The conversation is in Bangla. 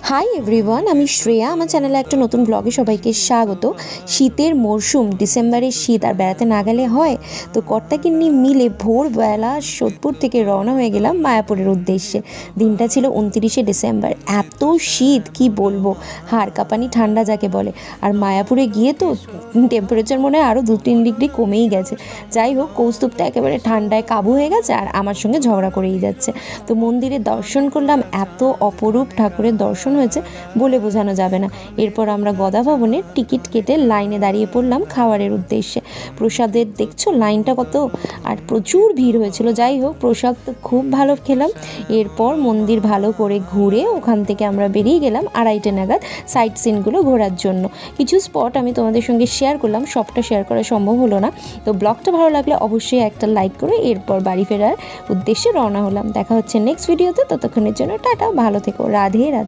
হাই এভরিওয়ান, আমি শ্রেয়া। আমার চ্যানেলে একটা নতুন ব্লগে সবাইকে স্বাগত। শীতের মরশুম, ডিসেম্বরের শীত, আর বেড়াতে না গেলে হয়। তো কর্তাকিন্নি মিলে ভোরবেলা সোদপুর থেকে রওনা হয়ে গেলাম মায়াপুরের উদ্দেশ্যে। দিনটা ছিল 29শে ডিসেম্বর। এত শীত কি বলবো, হাড় কাঁপানি ঠান্ডা যাকে বলে। আর মায়াপুরে গিয়ে তো টেম্পারেচার মনে হয় আরও 2-3 ডিগ্রি কমেই গেছে। যাই হোক, কৌস্তুভটা একেবারে ঠান্ডায় কাবু হয়ে গেছে আর আমার সঙ্গে ঝগড়া করেই যাচ্ছে। তো মন্দিরে দর্শন করলাম, এত অপরূপ ঠাকুরের দর্শন হয়েছে বলে বোঝানো যাবে না। এরপর আমরা গদা ভবনের টিকিট কেটে লাইনে দাঁড়িয়ে পড়লাম খাবারের উদ্দেশ্যে। প্রসাদের দেখছো লাইনটা কত, আর প্রচুর ভিড় হয়েছিল। যাই হোক, প্রসাদ তো খুব ভালো খেলাম। এরপর মন্দির ভালো করে ঘুরে ওখান থেকে আমরা বেরিয়ে গেলাম 2:30 নাগাদ সাইট সিনগুলো ঘোরার জন্য। কিছু স্পট আমি তোমাদের সঙ্গে শেয়ার করলাম, সবটা শেয়ার করা সম্ভব হলো না। তো ব্লগটা ভালো লাগলে অবশ্যই একটা লাইক করে এরপর বাড়ি ফেরার উদ্দেশ্যে রওনা হলাম। দেখা হচ্ছে নেক্সট ভিডিওতে। ততক্ষণের জন্য টাটা, ভালো থেকো, রাধে রাধে।